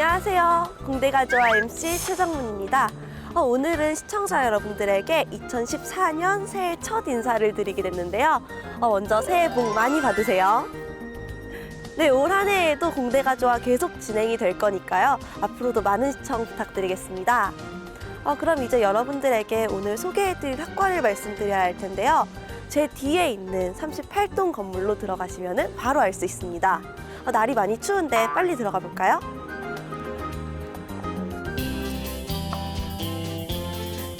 안녕하세요. 공대가 좋아 MC 최정문입니다. 오늘은 시청자 여러분들에게 2014년 새해 첫 인사를 드리게 됐는데요. 먼저 새해 복 많이 받으세요. 네, 올 한 해에도 공대가 좋아 계속 진행이 될 거니까요. 앞으로도 많은 시청 부탁드리겠습니다. 그럼 이제 여러분들에게 오늘 소개해드릴 학과를 말씀드려야 할 텐데요. 제 뒤에 있는 38동 건물로 들어가시면 바로 알 수 있습니다. 날이 많이 추운데 빨리 들어가 볼까요?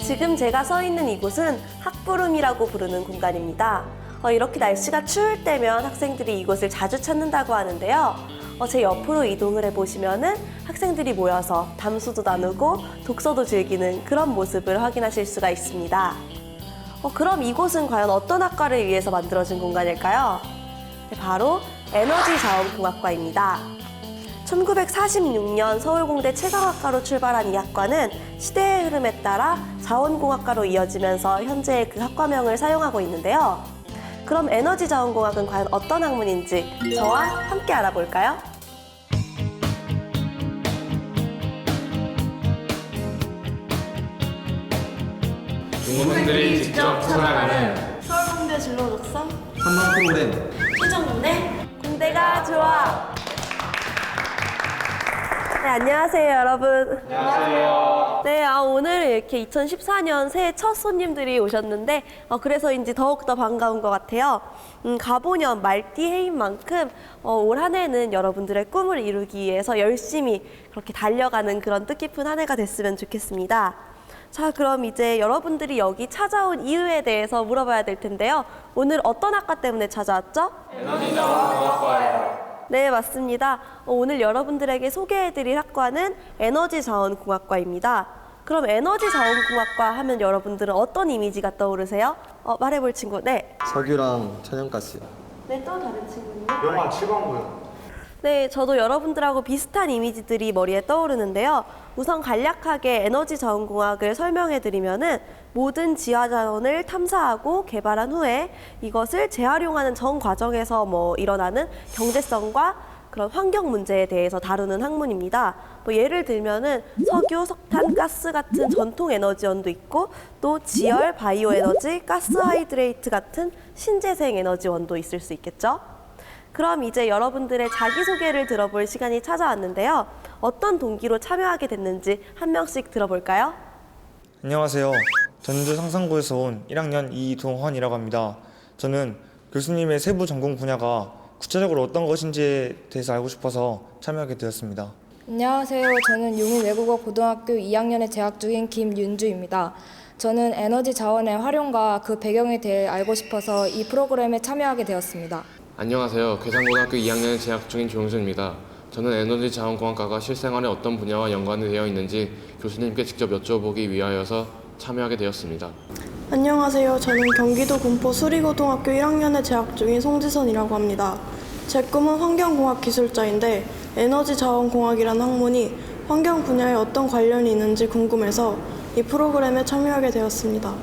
지금 제가 서 있는 이곳은 학부룸이라고 부르는 공간입니다. 이렇게 날씨가 추울 때면 학생들이 이곳을 자주 찾는다고 하는데요. 제 옆으로 이동을 해보시면은 학생들이 모여서 담소도 나누고 독서도 즐기는 그런 모습을 확인하실 수가 있습니다. 그럼 이곳은 과연 어떤 학과를 위해서 만들어진 공간일까요? 네, 바로 에너지자원공학과입니다. 1946년 서울공대 최강학과로 출발한 이 학과는 시대의 흐름에 따라 자원공학과로 이어지면서 현재 그 학과명을 사용하고 있는데요. 그럼 에너지자원공학은 과연 어떤 학문인지 저와 함께 알아볼까요? 공무원들이 직접 찾아가는 서울공대 진로 독서 한방 프로그램 최정문의 공대가 좋아. 네, 안녕하세요, 여러분. 안녕하세요. 네, 오늘 이렇게 2014년 새해 첫 손님들이 오셨는데 그래서인지 더욱더 반가운 것 같아요. 가보년 말띠 해인 만큼 올 한 해는 여러분들의 꿈을 이루기 위해서 열심히 그렇게 달려가는 그런 뜻깊은 한 해가 됐으면 좋겠습니다. 자, 그럼 이제 여러분들이 여기 찾아온 이유에 대해서 물어봐야 될 텐데요. 오늘 어떤 학과 때문에 찾아왔죠? 에너지자원공학과예요. 네, 맞습니다. 오늘 여러분들에게 소개해드릴 학과는 에너지자원공학과입니다. 그럼 에너지자원공학과 하면 여러분들은 어떤 이미지가 떠오르세요? 말해볼 친구, 네. 석유랑 천연가스. 네, 또 다른 친구는요? 영화 7광고요. 네, 저도 여러분들하고 비슷한 이미지들이 머리에 떠오르는데요. 우선 간략하게 에너지자원공학을 설명해드리면은 모든 지하자원을 탐사하고 개발한 후에 이것을 재활용하는 전 과정에서 일어나는 경제성과 그런 환경 문제에 대해서 다루는 학문입니다. 예를 들면은 석유, 석탄, 가스 같은 전통 에너지원도 있고 또 지열, 바이오 에너지, 가스 하이드레이트 같은 신재생 에너지원도 있을 수 있겠죠. 그럼 이제 여러분들의 자기소개를 들어볼 시간이 찾아왔는데요. 어떤 동기로 참여하게 됐는지 한 명씩 들어볼까요? 안녕하세요. 전주 상산구에서 온 1학년 이동헌이라고 합니다. 저는 교수님의 세부 전공 분야가 구체적으로 어떤 것인지에 대해서 알고 싶어서 참여하게 되었습니다. 안녕하세요. 저는 용인 외국어 고등학교 2학년에 재학 중인 김윤주입니다. 저는 에너지 자원의 활용과 그 배경에 대해 알고 싶어서 이 프로그램에 참여하게 되었습니다. 안녕하세요. 괴산고등학교 2학년에 재학 중인 조용준입니다. 저는 에너지자원공학과가 실생활에 어떤 분야와 연관이 되어 있는지 교수님께 직접 여쭤보기 위하여서 참여하게 되었습니다. 안녕하세요. 저는 경기도 군포 수리고등학교 1학년에 재학 중인 송지선이라고 합니다. 제 꿈은 환경공학기술자인데 에너지자원공학이라는 학문이 환경 분야에 어떤 관련이 있는지 궁금해서 이 프로그램에 참여하게 되었습니다.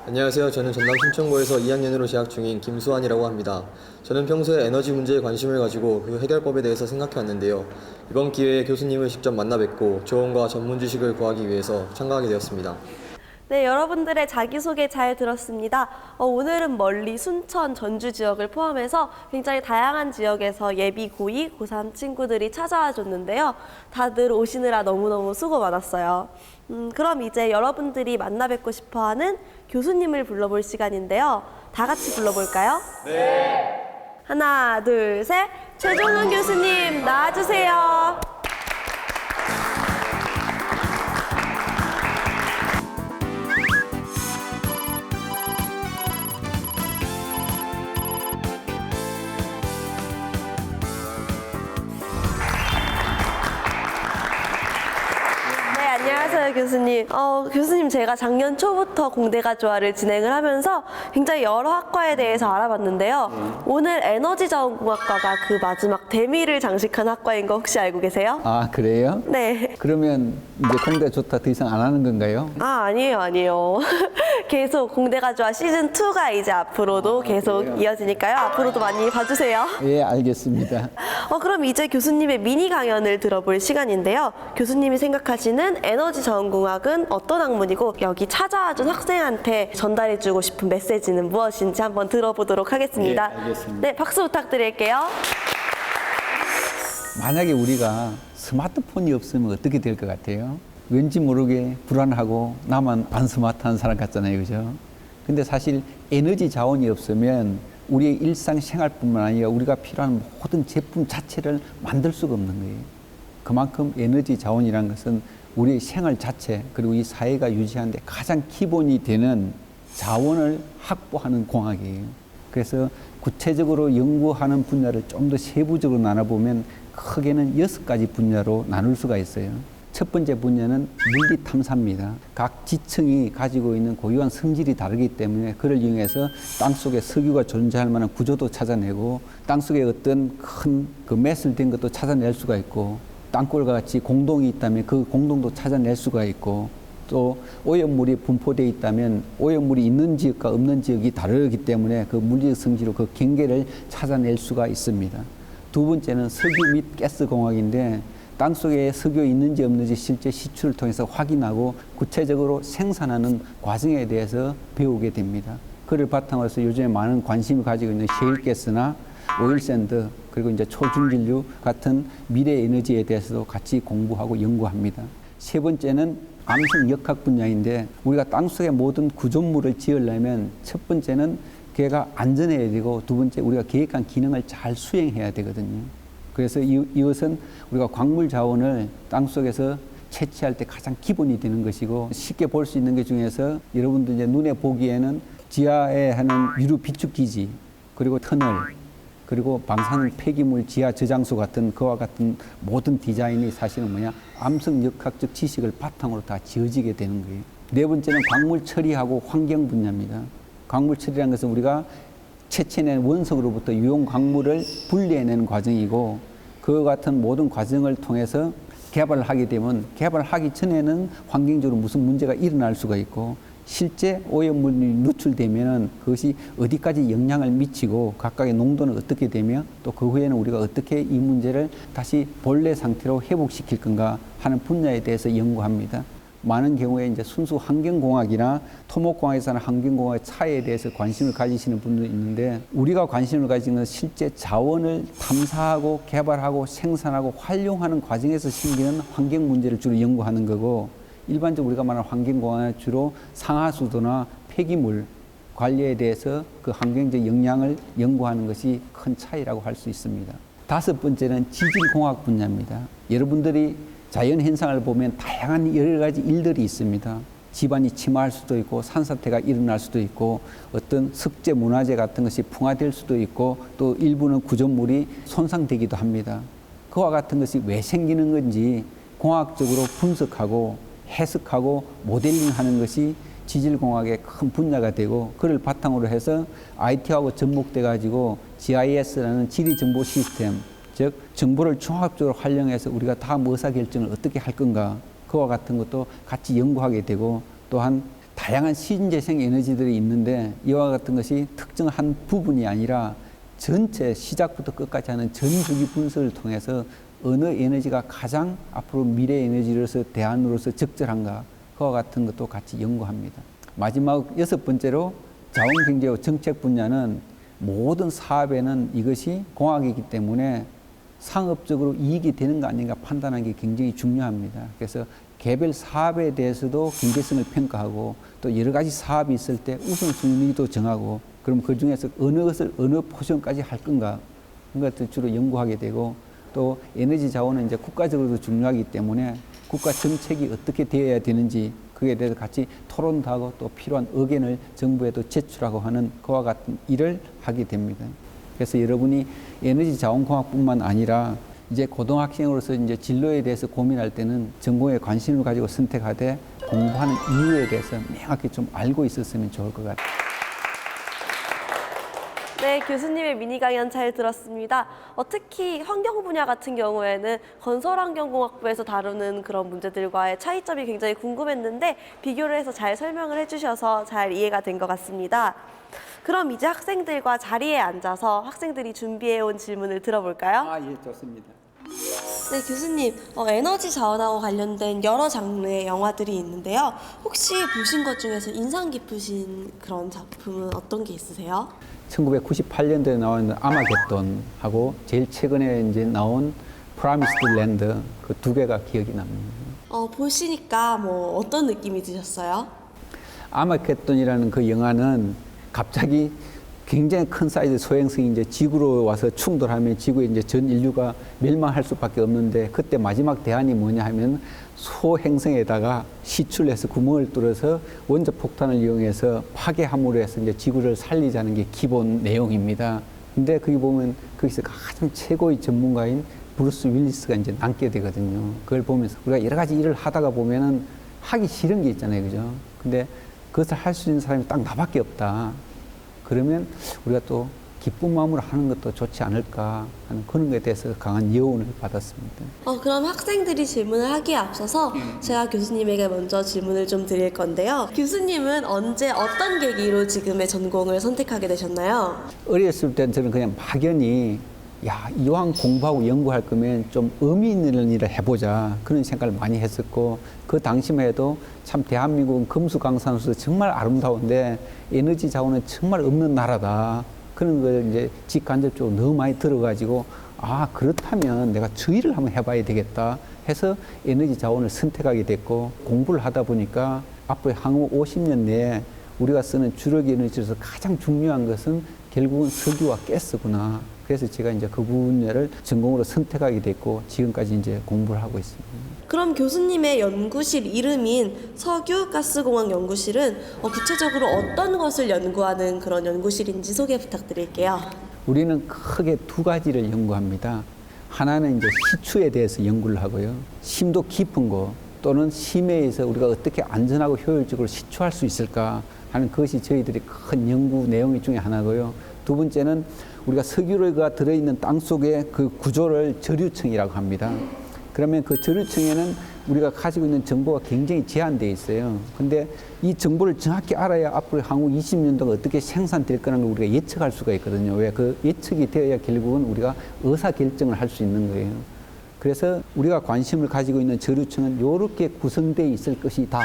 안녕하세요. 저는 전남 순천고에서 2학년으로 재학 중인 김수환이라고 합니다. 저는 평소에 에너지 문제에 관심을 가지고 그 해결법에 대해서 생각해 왔는데요. 이번 기회에 교수님을 직접 만나 뵙고 조언과 전문 지식을 구하기 위해서 참가하게 되었습니다. 네, 여러분들의 자기소개 잘 들었습니다. 오늘은 멀리 순천, 전주 지역을 포함해서 굉장히 다양한 지역에서 예비 고2, 고3 친구들이 찾아와 줬는데요. 다들 오시느라 너무너무 수고 많았어요. 그럼 이제 여러분들이 만나 뵙고 싶어하는 교수님을 불러볼 시간인데요. 다 같이 불러볼까요? 네. 하나, 둘, 셋. 최종훈 교수님 나와주세요. 안녕하세요, 교수님. 교수님, 제가 작년 초부터 공대가조화를 진행을 하면서 굉장히 여러 학과에 대해서 알아봤는데요. 오늘 에너지자원공학과가 그 마지막 대미를 장식한 학과인 거 혹시 알고 계세요? 아, 그래요? 네. 그러면 이제 공대 좋다 더 이상 안 하는 건가요? 아니에요. 계속 공대가조화 시즌2가 이제 앞으로도 계속 이어지니까요. 앞으로도 많이 봐주세요. 예, 알겠습니다. 그럼 이제 교수님의 미니 강연을 들어볼 시간인데요. 교수님이 생각하시는 에너지자원공학은 어떤 학문이고 여기 찾아와준 학생한테 전달해주고 싶은 메시지는 무엇인지 한번 들어보도록 하겠습니다. 예, 알겠습니다. 네, 박수 부탁드릴게요. 만약에 우리가 스마트폰이 없으면 어떻게 될 것 같아요? 왠지 모르게 불안하고 나만 안 스마트한 사람 같잖아요, 그죠? 근데 사실 에너지 자원이 없으면 우리의 일상생활뿐만 아니라 우리가 필요한 모든 제품 자체를 만들 수가 없는 거예요. 그만큼 에너지 자원이라는 것은 우리의 생활 자체 그리고 이 사회가 유지하는 데 가장 기본이 되는 자원을 확보하는 공학이에요. 그래서 구체적으로 연구하는 분야를 좀 더 세부적으로 나눠보면 크게는 6가지 분야로 나눌 수가 있어요. 첫 번째 분야는 물리 탐사입니다. 각 지층이 가지고 있는 고유한 성질이 다르기 때문에 그를 이용해서 땅속에 석유가 존재할 만한 구조도 찾아내고 땅속에 어떤 큰 그 매설된 것도 찾아낼 수가 있고 땅굴과 같이 공동이 있다면 그 공동도 찾아낼 수가 있고 또 오염물이 분포되어 있다면 오염물이 있는 지역과 없는 지역이 다르기 때문에 그 물리적 성질로 그 경계를 찾아낼 수가 있습니다. 두 번째는 석유 및 가스 공학인데 땅속에 석유 있는지 없는지 실제 시추를 통해서 확인하고 구체적으로 생산하는 과정에 대해서 배우게 됩니다. 그를 바탕으로 해서 요즘에 많은 관심을 가지고 있는 셰일가스나 오일샌드 그리고 이제 초중진류 같은 미래 에너지에 대해서도 같이 공부하고 연구합니다. 세 번째는 암성 역학 분야인데 우리가 땅속의 모든 구조물을 지으려면 첫 번째는 걔가 안전해야 되고 두 번째 우리가 계획한 기능을 잘 수행해야 되거든요. 그래서 이것은 우리가 광물 자원을 땅속에서 채취할 때 가장 기본이 되는 것이고 쉽게 볼 수 있는 것 중에서 여러분들 이제 눈에 보기에는 지하에 하는 유류 비축 기지 그리고 터널 그리고 방사능 폐기물 지하 저장소 같은 그와 같은 모든 디자인이 사실은 뭐냐 암성 역학적 지식을 바탕으로 다 지어지게 되는 거예요. 네 번째는 광물 처리하고 환경 분야입니다. 광물 처리라는 것은 우리가 채취해낸 원석으로부터 유용 광물을 분리해내는 과정이고 그와 같은 모든 과정을 통해서 개발을 하게 되면 개발하기 전에는 환경적으로 무슨 문제가 일어날 수가 있고 실제 오염물이 누출되면 그것이 어디까지 영향을 미치고 각각의 농도는 어떻게 되며 또 그 후에는 우리가 어떻게 이 문제를 다시 본래 상태로 회복시킬 건가 하는 분야에 대해서 연구합니다. 많은 경우에 이제 순수 환경공학이나 토목공학에서는 환경공학의 차이에 대해서 관심을 가지시는 분들이 있는데 우리가 관심을 가지는 건 실제 자원을 탐사하고 개발하고 생산하고 활용하는 과정에서 생기는 환경 문제를 주로 연구하는 거고 일반적으로 우리가 말하는 환경공학은 주로 상하수도나 폐기물 관리에 대해서 그 환경적 영향을 연구하는 것이 큰 차이라고 할 수 있습니다. 다섯 번째는 지질공학 분야입니다. 여러분들이 자연 현상을 보면 다양한 여러 가지 일들이 있습니다. 집안이 침하할 수도 있고 산사태가 일어날 수도 있고 어떤 석재 문화재 같은 것이 풍화될 수도 있고 또 일부는 구조물이 손상되기도 합니다. 그와 같은 것이 왜 생기는 건지 공학적으로 분석하고 해석하고 모델링하는 것이 지질공학의 큰 분야가 되고 그를 바탕으로 해서 IT하고 접목돼 가지고 GIS라는 지리정보 시스템 즉 정보를 종합적으로 활용해서 우리가 다음 의사결정을 어떻게 할 건가 그와 같은 것도 같이 연구하게 되고 또한 다양한 신재생 에너지들이 있는데 이와 같은 것이 특정한 부분이 아니라 전체 시작부터 끝까지 하는 전주기 분석을 통해서 어느 에너지가 가장 앞으로 미래 에너지로서 대안으로서 적절한가 그와 같은 것도 같이 연구합니다. 마지막 여섯 번째로 자원경제와 정책 분야는 모든 사업에는 이것이 공학이기 때문에 상업적으로 이익이 되는 거 아닌가 판단하는 게 굉장히 중요합니다. 그래서 개별 사업에 대해서도 경제성을 평가하고 또 여러 가지 사업이 있을 때 우선순위도 정하고 그럼 그 중에서 어느 것을 어느 포션까지 할 건가 그런 것들 주로 연구하게 되고 또 에너지 자원은 이제 국가적으로도 중요하기 때문에 국가 정책이 어떻게 되어야 되는지 그에 대해서 같이 토론도 하고 또 필요한 의견을 정부에도 제출하고 하는 그와 같은 일을 하게 됩니다. 그래서 여러분이 에너지 자원공학뿐만 아니라 이제 고등학생으로서 이제 진로에 대해서 고민할 때는 전공에 관심을 가지고 선택하되 공부하는 이유에 대해서 명확히 좀 알고 있었으면 좋을 것 같아요. 네, 교수님의 미니 강연 잘 들었습니다. 특히 환경 분야 같은 경우에는 건설환경공학부에서 다루는 그런 문제들과의 차이점이 굉장히 궁금했는데 비교를 해서 잘 설명을 해주셔서 잘 이해가 된 것 같습니다. 그럼 이제 학생들과 자리에 앉아서 학생들이 준비해온 질문을 들어볼까요? 예, 좋습니다. 네, 교수님, 에너지 자원하고 관련된 여러 장르의 영화들이 있는데요. 혹시 보신 것 중에서 인상 깊으신 그런 작품은 어떤 게 있으세요? 1998년도에 나온 아마겟돈하고 제일 최근에 이제 나온 프라미스드 랜드 그 두 개가 기억이 납니다. 보시니까 뭐 어떤 느낌이 드셨어요? 아마겟돈이라는 그 영화는 갑자기 굉장히 큰 사이즈 소행성이 이제 지구로 와서 충돌하면 지구에 이제 전 인류가 멸망할 수밖에 없는데 그때 마지막 대안이 뭐냐 하면 소행성에다가 시출해서 구멍을 뚫어서 원자 폭탄을 이용해서 파괴함으로 해서 이제 지구를 살리자는 게 기본 내용입니다. 근데 거기 보면 거기서 가장 최고의 전문가인 브루스 윌리스가 이제 남게 되거든요. 그걸 보면서 우리가 여러 가지 일을 하다가 보면은 하기 싫은 게 있잖아요, 그죠? 근데 그것을 할 수 있는 사람이 딱 나밖에 없다. 그러면 우리가 또 기쁜 마음으로 하는 것도 좋지 않을까 하는 그런 것에 대해서 강한 여운을 받았습니다. 그럼 학생들이 질문을 하기에 앞서서 제가 교수님에게 먼저 질문을 좀 드릴 건데요. 교수님은 언제 어떤 계기로 지금의 전공을 선택하게 되셨나요? 어렸을 때는 저는 그냥 막연히 야, 이왕 공부하고 연구할 거면 좀 의미 있는 일을 해보자 그런 생각을 많이 했었고 그 당시만 해도 참 대한민국은 금수강산으로서 정말 아름다운데 에너지 자원은 정말 없는 나라다 그런 걸 이제 직간접적으로 너무 많이 들어가지고 그렇다면 내가 저 일을 한번 해봐야 되겠다 해서 에너지 자원을 선택하게 됐고 공부를 하다 보니까 앞으로 향후 50년 내에 우리가 쓰는 주력 에너지에서 가장 중요한 것은 결국은 석유와 가스구나. 그래서 제가 이제 그 분야를 전공으로 선택하게 됐고 지금까지 이제 공부를 하고 있습니다. 그럼 교수님의 연구실 이름인 석유가스공학연구실은 구체적으로 어떤 것을 연구하는 그런 연구실인지 소개 부탁드릴게요. 우리는 크게 두 가지를 연구합니다. 하나는 이제 시추에 대해서 연구를 하고요. 심도 깊은 거 또는 심해에서 우리가 어떻게 안전하고 효율적으로 시추할 수 있을까 하는 것이 저희들의 큰 연구 내용 중에 하나고요. 두 번째는 우리가 석유가 들어있는 땅 속의 그 구조를 저류층이라고 합니다. 그러면 그 저류층에는 우리가 가지고 있는 정보가 굉장히 제한되어 있어요. 근데 이 정보를 정확히 알아야 앞으로 향후 20년 동안 어떻게 생산될 거라는 걸 우리가 예측할 수가 있거든요. 왜? 그 예측이 되어야 결국은 우리가 의사결정을 할 수 있는 거예요. 그래서 우리가 관심을 가지고 있는 저류층은 이렇게 구성되어 있을 것이다.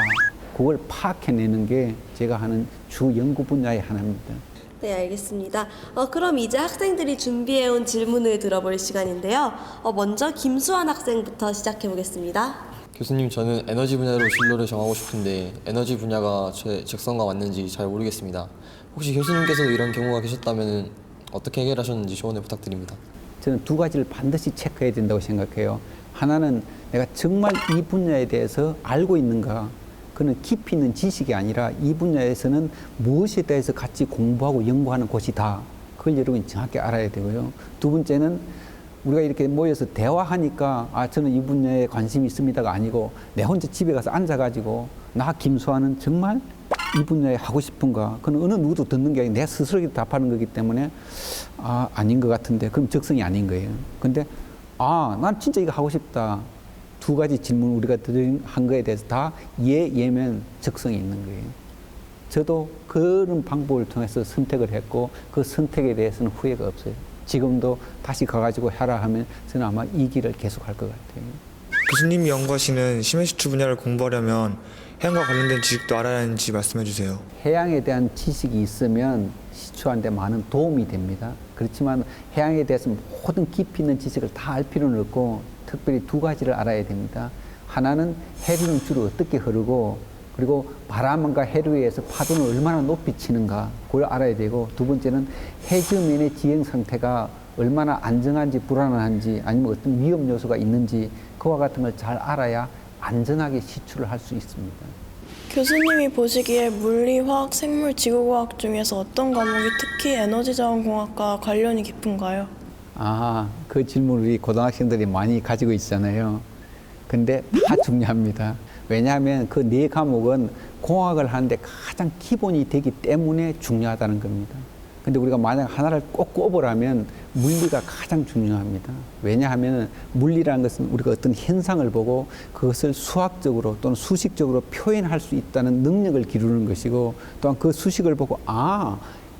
그걸 파악해내는 게 제가 하는 주 연구 분야의 하나입니다. 네, 알겠습니다. 그럼 이제 학생들이 준비해온 질문을 들어볼 시간인데요. 먼저 김수환 학생부터 시작해 보겠습니다. 교수님, 저는 에너지 분야로 진로를 정하고 싶은데 에너지 분야가 제 적성과 맞는지 잘 모르겠습니다. 혹시 교수님께서도 이런 경우가 계셨다면 어떻게 해결하셨는지 조언을 부탁드립니다. 저는 두 가지를 반드시 체크해야 된다고 생각해요. 하나는 내가 정말 이 분야에 대해서 알고 있는가. 그는 깊이 있는 지식이 아니라 이 분야에서는 무엇에 대해서 같이 공부하고 연구하는 곳이다. 그걸 여러분이 정확히 알아야 되고요. 두 번째는 우리가 이렇게 모여서 대화하니까 저는 이 분야에 관심이 있습니다가 아니고 내 혼자 집에 가서 앉아가지고 나 김수환은 정말 이 분야에 하고 싶은가. 그건 어느 누구도 듣는 게 아니라 내 스스로 답하는 거기 때문에 아닌 것 같은데 그럼 적성이 아닌 거예요. 근데 난 진짜 이거 하고 싶다. 두 가지 질문 우리가 한 거에 대해서 다 예면 적성이 있는 거예요. 저도 그런 방법을 통해서 선택을 했고 그 선택에 대해서는 후회가 없어요. 지금도 다시 가가지고 해라 하면 저는 아마 이 길을 계속 할 것 같아요. 교수님이 연구하시는 심해시추 분야를 공부하려면 해양과 관련된 지식도 알아야 하는지 말씀해 주세요. 해양에 대한 지식이 있으면 시추하는데 많은 도움이 됩니다. 그렇지만 해양에 대해서 모든 깊이 있는 지식을 다 알 필요는 없고 특별히 두 가지를 알아야 됩니다. 하나는 해류는 주로 어떻게 흐르고 그리고 바람과 해류에서 파도는 얼마나 높이 치는가 그걸 알아야 되고 두 번째는 해저면의 지형 상태가 얼마나 안정한지 불안한지 아니면 어떤 위험 요소가 있는지 그와 같은 걸 잘 알아야 안전하게 시추를 할 수 있습니다. 교수님이 보시기에 물리, 화학, 생물, 지구과학 중에서 어떤 과목이 특히 에너지자원공학과 관련이 깊은가요? 아, 그 질문을 우리 고등학생들이 많이 가지고 있잖아요. 근데 다 중요합니다. 왜냐하면 그 네 과목은 공학을 하는데 가장 기본이 되기 때문에 중요하다는 겁니다. 근데 우리가 만약 하나를 꼭 꼽으라면 물리가 가장 중요합니다. 왜냐하면 물리라는 것은 우리가 어떤 현상을 보고 그것을 수학적으로 또는 수식적으로 표현할 수 있다는 능력을 기르는 것이고, 또한 그 수식을 보고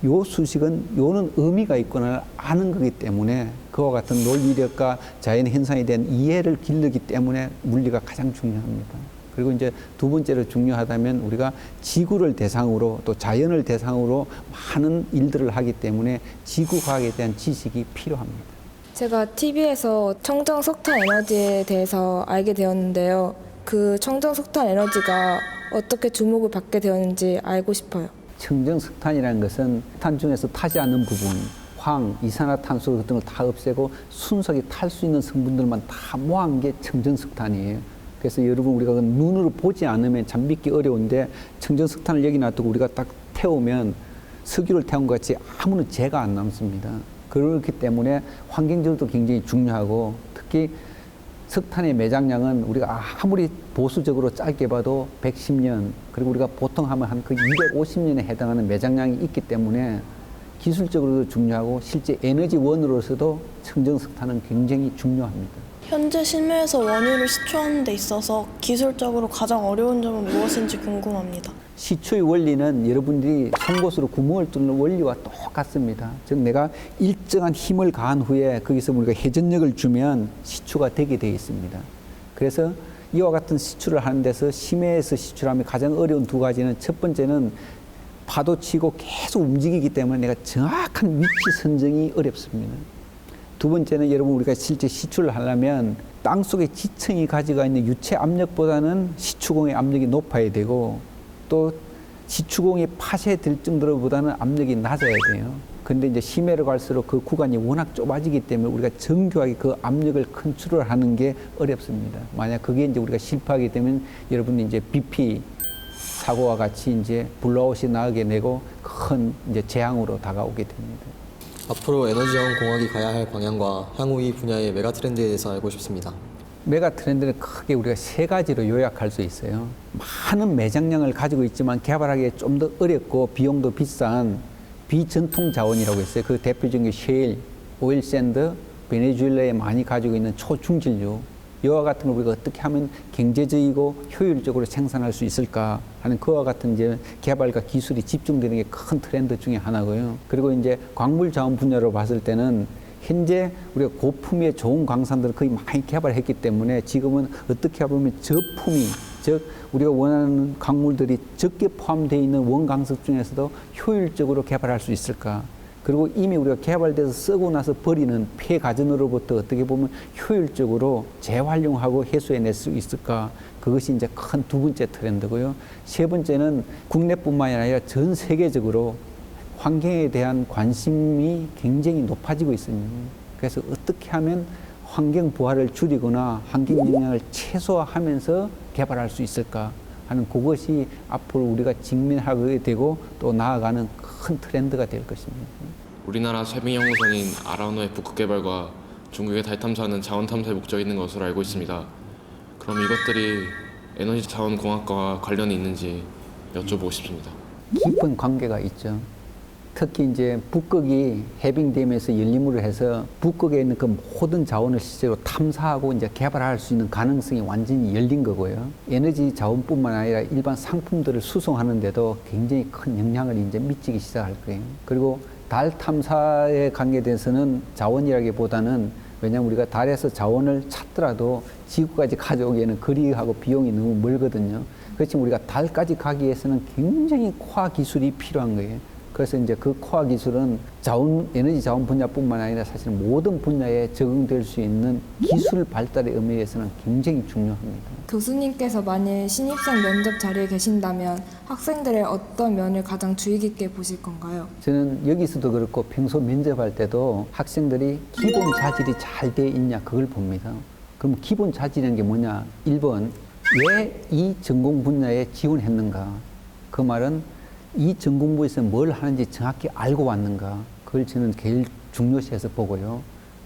요 수식은 요는 의미가 있구나 아는 거기 때문에 그와 같은 논리력과 자연 현상에 대한 이해를 기르기 때문에 물리가 가장 중요합니다. 그리고 이제 두 번째로 중요하다면 우리가 지구를 대상으로 또 자연을 대상으로 많은 일들을 하기 때문에 지구과학에 대한 지식이 필요합니다. 제가 TV에서 청정석탄 에너지에 대해서 알게 되었는데요. 그 청정석탄 에너지가 어떻게 주목을 받게 되었는지 알고 싶어요. 청정석탄이라는 것은 탄 중에서 타지 않는 부분, 황, 이산화탄소 같은 걸 다 없애고 순석이 탈 수 있는 성분들만 다 모은 게 청정석탄이에요. 그래서 여러분 우리가 눈으로 보지 않으면 참 믿기 어려운데 청정석탄을 여기 놔두고 우리가 딱 태우면 석유를 태운 것 같이 아무런 재가 안 남습니다. 그렇기 때문에 환경적으로도 굉장히 중요하고, 특히 석탄의 매장량은 우리가 아무리 보수적으로 짧게 봐도 110년, 그리고 우리가 보통 하면 한 그 250년에 해당하는 매장량이 있기 때문에 기술적으로도 중요하고 실제 에너지원으로서도 청정석탄은 굉장히 중요합니다. 현재 실무에서 원유를 시추하는 데 있어서 기술적으로 가장 어려운 점은 무엇인지 궁금합니다. 시추의 원리는 여러분들이 송곳으로 구멍을 뚫는 원리와 똑같습니다. 즉 내가 일정한 힘을 가한 후에 거기서 우리가 회전력을 주면 시추가 되게 되어 있습니다. 그래서 이와 같은 시추를 하는 데서 심해에서 시추를 하면 가장 어려운 두 가지는, 첫 번째는 파도 치고 계속 움직이기 때문에 내가 정확한 위치 선정이 어렵습니다. 두 번째는 여러분 우리가 실제 시추를 하려면 땅속에 지층이 가지고 있는 유체 압력보다는 시추공의 압력이 높아야 되고, 또 시추공이 파쇄될 정도로보다는 압력이 낮아야 돼요. 근데 이제 심해로 갈수록 그 구간이 워낙 좁아지기 때문에 우리가 정교하게 그 압력을 컨트롤하는 게 어렵습니다. 만약 그게 이제 우리가 실패하게 되면 여러분이 이제 BP 사고와 같이 이제 블루아웃이 나게 되고 큰 이제 재앙으로 다가오게 됩니다. 앞으로 에너지자원 공학이 가야 할 방향과 향후 이 분야의 메가 트렌드에 대해서 알고 싶습니다. 메가 트렌드는 크게 우리가 세 가지로 요약할 수 있어요. 많은 매장량을 가지고 있지만 개발하기 좀 더 어렵고 비용도 비싼 비전통 자원이라고 있어요. 그 대표적인 게 셰일, 오일 샌드, 베네수엘라에 많이 가지고 있는 초중진류, 이와 같은 걸 우리가 어떻게 하면 경제적이고 효율적으로 생산할 수 있을까 하는 그와 같은 이제 개발과 기술이 집중되는 게 큰 트렌드 중에 하나고요. 그리고 이제 광물 자원 분야로 봤을 때는 현재 우리가 고품위의 좋은 광산들을 거의 많이 개발했기 때문에 지금은 어떻게 보면 저품위, 즉 우리가 원하는 광물들이 적게 포함되어 있는 원광석 중에서도 효율적으로 개발할 수 있을까? 그리고 이미 우리가 개발돼서 쓰고 나서 버리는 폐가전으로부터 어떻게 보면 효율적으로 재활용하고 해소해낼 수 있을까? 그것이 이제 큰 두 번째 트렌드고요. 세 번째는 국내뿐만이 아니라 전 세계적으로 환경에 대한 관심이 굉장히 높아지고 있습니다. 그래서 어떻게 하면 환경 부하를 줄이거나 환경 영향을 최소화하면서 개발할 수 있을까 하는 그것이 앞으로 우리가 직면하게 되고 또 나아가는 큰 트렌드가 될 것입니다. 우리나라 최빈 연구선인 아라노의 북극 개발과 중국의 달 탐사는 자원 탐사에 목적이 있는 것으로 알고 있습니다. 그럼 이것들이 에너지 자원 공학과 관련이 있는지 여쭤보고 싶습니다. 깊은 관계가 있죠. 특히 이제 북극이 해빙댐에서 열림으로 해서 북극에 있는 그 모든 자원을 실제로 탐사하고 이제 개발할 수 있는 가능성이 완전히 열린 거고요. 에너지 자원뿐만 아니라 일반 상품들을 수송하는데도 굉장히 큰 영향을 이제 미치기 시작할 거예요. 그리고 달 탐사에 관계돼서는 자원이라기보다는, 왜냐하면 우리가 달에서 자원을 찾더라도 지구까지 가져오기에는 거리하고 비용이 너무 멀거든요. 그렇지만 우리가 달까지 가기 위해서는 굉장히 코어 기술이 필요한 거예요. 그래서 이제 그 코어 기술은 에너지 자원 분야뿐만 아니라 사실 모든 분야에 적용될 수 있는 기술 발달의 의미에서는 굉장히 중요합니다. 교수님께서 만일 신입생 면접 자리에 계신다면 학생들의 어떤 면을 가장 주의 깊게 보실 건가요? 저는 여기서도 그렇고 평소 면접할 때도 학생들이 기본 자질이 잘 돼 있냐 그걸 봅니다. 그럼 기본 자질이라는 게 뭐냐? 1번, 왜 이 전공 분야에 지원했는가? 그 말은 이 전공부에서 뭘 하는지 정확히 알고 왔는가? 그걸 저는 제일 중요시해서 보고요.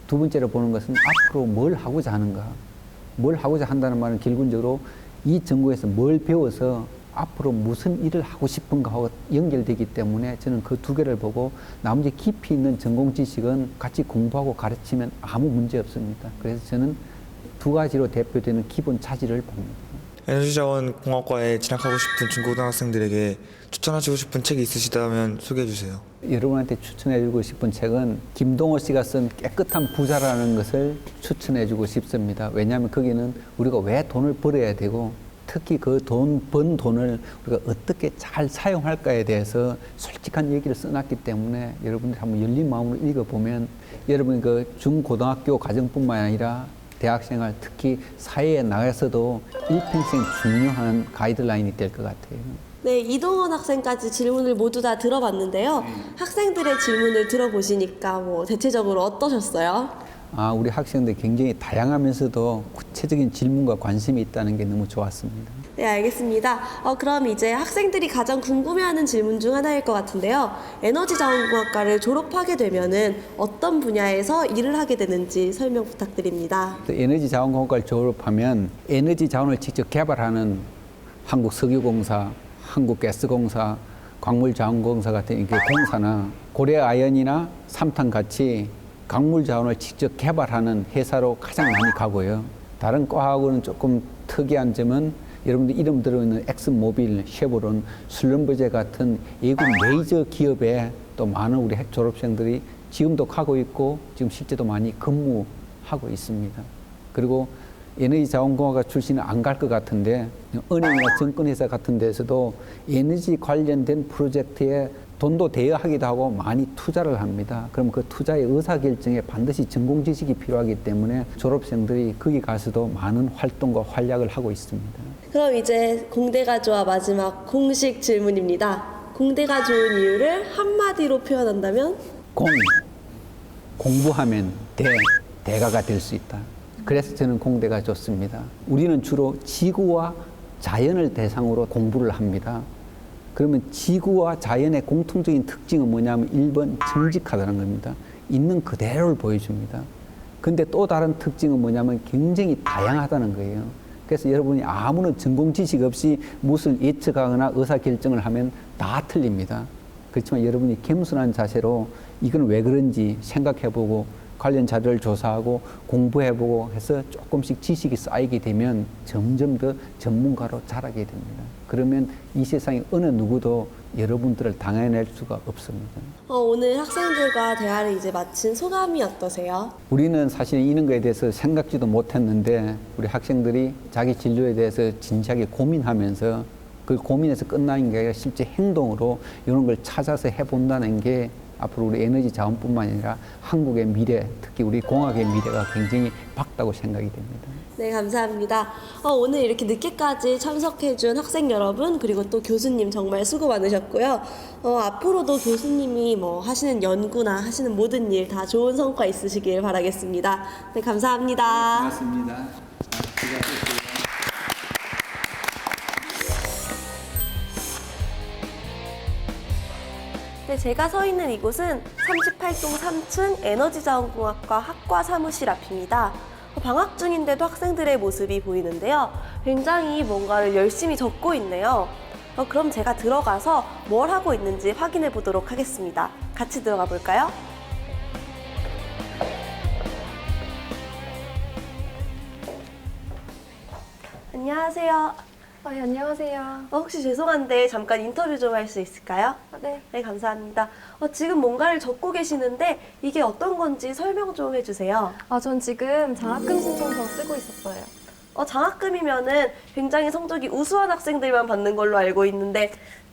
두 번째로 보는 것은 앞으로 뭘 하고자 하는가. 뭘 하고자 한다는 말은 기본적으로 이 전공에서 뭘 배워서 앞으로 무슨 일을 하고 싶은가 하고 연결되기 때문에 저는 그 두 개를 보고 나머지 깊이 있는 전공 지식은 같이 공부하고 가르치면 아무 문제 없습니다. 그래서 저는 두 가지로 대표되는 기본 차질을 봅니다. 에너지자원공학과에 진학하고 싶은 중고등학생들에게 추천하시고 싶은 책이 있으시다면 소개해 주세요. 여러분한테 추천해주고 싶은 책은 김동호 씨가 쓴 깨끗한 부자라는 것을 추천해주고 싶습니다. 왜냐하면 거기는 우리가 왜 돈을 벌어야 되고 특히 그 번 돈을 우리가 어떻게 잘 사용할까에 대해서 솔직한 얘기를 써놨기 때문에 여러분들이 한번 열린 마음으로 읽어보면 여러분이 그 중고등학교 과정뿐만 아니라 대학생활 특히 사회에 나가서도 일평생 중요한 가이드라인이 될 것 같아요. 네, 이동원 학생까지 질문을 모두 다 들어봤는데요. 학생들의 질문을 들어보시니까 뭐 대체적으로 어떠셨어요? 우리 학생들 굉장히 다양하면서도 구체적인 질문과 관심이 있다는 게 너무 좋았습니다. 네, 알겠습니다. 그럼 이제 학생들이 가장 궁금해하는 질문 중 하나일 것 같은데요. 에너지자원공학과를 졸업하게 되면은 어떤 분야에서 일을 하게 되는지 설명 부탁드립니다. 에너지자원공학과를 졸업하면 에너지자원을 직접 개발하는 한국석유공사, 한국가스공사, 광물자원공사 같은 그 공사나 고려아연이나 삼탄같이 광물자원을 직접 개발하는 회사로 가장 많이 가고요. 다른 과하고는 조금 특이한 점은 여러분들 이름 들어있는 엑슨모빌, 쉐보론, 슬럼버제 같은 외국 메이저 기업에 또 많은 우리 졸업생들이 지금도 가고 있고 지금 실제도 많이 근무하고 있습니다. 그리고 에너지자원공학과 출신은 안 갈 것 같은데 은행이나 증권회사 같은 데서도 에너지 관련된 프로젝트에 돈도 대여하기도 하고 많이 투자를 합니다. 그럼 그 투자의 의사결정에 반드시 전공 지식이 필요하기 때문에 졸업생들이 거기 가서도 많은 활동과 활약을 하고 있습니다. 그럼 이제 공대가 좋아 마지막 공식 질문입니다. 공대가 좋은 이유를 한마디로 표현한다면? 공부하면 대가가 될 수 있다. 그래서 저는 공대가 좋습니다. 우리는 주로 지구와 자연을 대상으로 공부를 합니다. 그러면 지구와 자연의 공통적인 특징은 뭐냐면 1번 정직하다는 겁니다. 있는 그대로를 보여줍니다. 근데 또 다른 특징은 뭐냐면 굉장히 다양하다는 거예요. 그래서 여러분이 아무런 전공 지식 없이 무엇을 예측하거나 의사결정을 하면 다 틀립니다. 그렇지만 여러분이 겸손한 자세로 이건 왜 그런지 생각해보고 관련 자료를 조사하고 공부해보고 해서 조금씩 지식이 쌓이게 되면 점점 더 전문가로 자라게 됩니다. 그러면 이 세상에 어느 누구도 여러분들을 당해낼 수가 없습니다. 오늘 학생들과 대화를 이제 마친 소감이 어떠세요? 우리는 사실 이런 거에 대해서 생각지도 못했는데 우리 학생들이 자기 진로에 대해서 진지하게 고민하면서 그 고민에서 끝나는 게 아니라 실제 행동으로 이런 걸 찾아서 해본다는 게 앞으로 우리 에너지 자원뿐만 아니라 한국의 미래, 특히 우리 공학의 미래가 굉장히 밝다고 생각이 됩니다. 네, 감사합니다. 오늘 이렇게 늦게까지 참석해준 학생 여러분 그리고 또 교수님 정말 수고 많으셨고요. 앞으로도 교수님이 뭐 하시는 연구나 하시는 모든 일 다 좋은 성과 있으시길 바라겠습니다. 네, 감사합니다. 고맙습니다. 네, 제가 서 있는 이곳은 38동 3층 에너지자원공학과 학과 사무실 앞입니다. 방학 중인데도 학생들의 모습이 보이는데요. 굉장히 뭔가를 열심히 적고 있네요. 그럼 제가 들어가서 뭘 하고 있는지 확인해 보도록 하겠습니다. 같이 들어가 볼까요? 안녕하세요. 네, 안녕하세요. 혹시 죄송한데 잠깐 인터뷰 좀 할 수 있을까요? 네. 네, 감사합니다. 지금 뭔가를 적고 계시는데 이게 어떤 건지 설명 좀 해주세요. 전 지금 장학금 신청서 쓰고 있었어요. 장학금이면은 굉장히 성적이 우수한 학생들만 받는 걸로 알고 있는데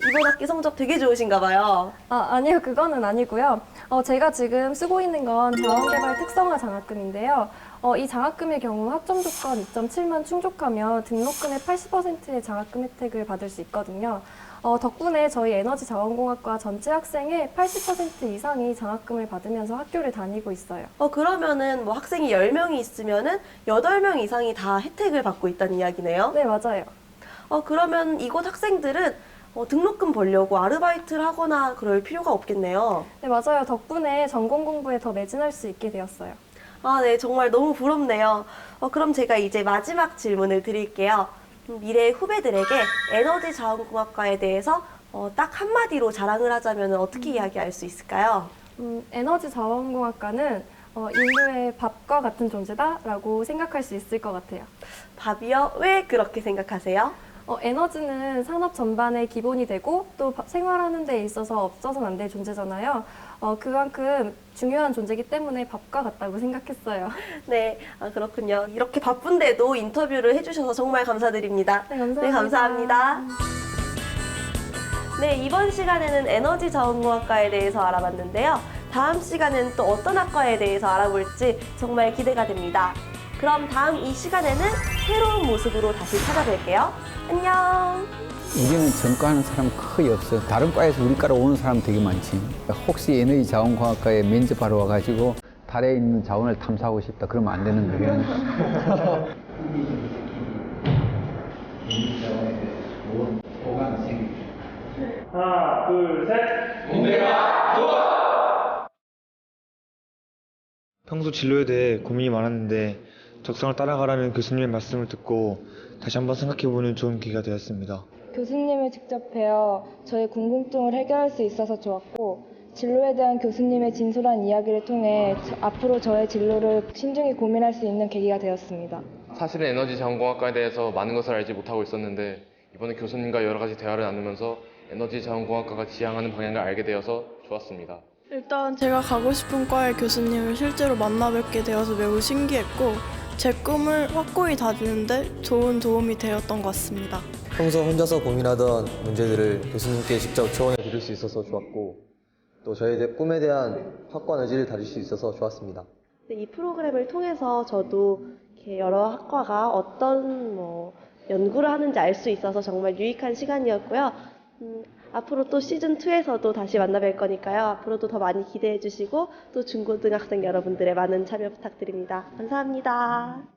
이번 학기 성적 되게 좋으신가 봐요. 아니요, 그거는 아니고요. 제가 지금 쓰고 있는 건 자원개발 특성화 장학금인데요. 이 장학금의 경우 학점 조건 2.7만 충족하면 등록금의 80%의 장학금 혜택을 받을 수 있거든요. 덕분에 저희 에너지자원공학과 전체 학생의 80% 이상이 장학금을 받으면서 학교를 다니고 있어요. 그러면은 뭐 학생이 10명이 있으면은 8명 이상이 다 혜택을 받고 있다는 이야기네요? 네, 맞아요. 그러면 이곳 학생들은 등록금 벌려고 아르바이트를 하거나 그럴 필요가 없겠네요. 네, 맞아요. 덕분에 전공 공부에 더 매진할 수 있게 되었어요. 아, 네, 정말 너무 부럽네요. 그럼 제가 이제 마지막 질문을 드릴게요. 미래 후배들에게 에너지 자원공학과에 대해서 딱 한마디로 자랑을 하자면 어떻게 이야기할 수 있을까요? 에너지 자원공학과는 인류의 밥과 같은 존재다라고 생각할 수 있을 것 같아요. 밥이요? 왜 그렇게 생각하세요? 에너지는 산업 전반의 기본이 되고 또 생활하는 데 있어서 없어서는 안 될 존재잖아요. 그만큼 중요한 존재이기 때문에 밥과 같다고 생각했어요. 네, 그렇군요. 이렇게 바쁜데도 인터뷰를 해주셔서 정말 감사드립니다. 네, 감사합니다. 네, 감사합니다. 네, 이번 시간에는 에너지 자원공학과에 대해서 알아봤는데요. 다음 시간에는 또 어떤 학과에 대해서 알아볼지 정말 기대가 됩니다. 그럼 다음 이 시간에는 새로운 모습으로 다시 찾아뵐게요. 안녕! 우리는 전과하는 사람 거의 없어. 다른 과에서 우리 과로 오는 사람 되게 많지. 혹시 에너지 자원공학과에 면접하러 와가지고 달에 있는 자원을 탐사하고 싶다. 그러면 안 되는 거예요. 하나, 둘, 셋. 평소 진로에 대해 고민이 많았는데 적성을 따라가라는 교수님의 말씀을 듣고 다시 한번 생각해보는 좋은 기회가 되었습니다. 교수님을 직접 뵈어 저의 궁금증을 해결할 수 있어서 좋았고 진로에 대한 교수님의 진솔한 이야기를 통해 앞으로 저의 진로를 신중히 고민할 수 있는 계기가 되었습니다. 사실은 에너지 자원공학과에 대해서 많은 것을 알지 못하고 있었는데 이번에 교수님과 여러 가지 대화를 나누면서 에너지 자원공학과가 지향하는 방향을 알게 되어서 좋았습니다. 일단 제가 가고 싶은 과의 교수님을 실제로 만나 뵙게 되어서 매우 신기했고 제 꿈을 확고히 다지는데 좋은 도움이 되었던 것 같습니다. 평소 혼자서 고민하던 문제들을 교수님께 직접 조언해 드릴 수 있어서 좋았고 또 저의 꿈에 대한 확고한 의지를 다질 수 있어서 좋았습니다. 네, 이 프로그램을 통해서 저도 이렇게 여러 학과가 어떤 연구를 하는지 알 수 있어서 정말 유익한 시간이었고요. 앞으로 또 시즌2에서도 다시 만나뵐 거니까요. 앞으로도 더 많이 기대해 주시고 또 중고등학생 여러분들의 많은 참여 부탁드립니다. 감사합니다.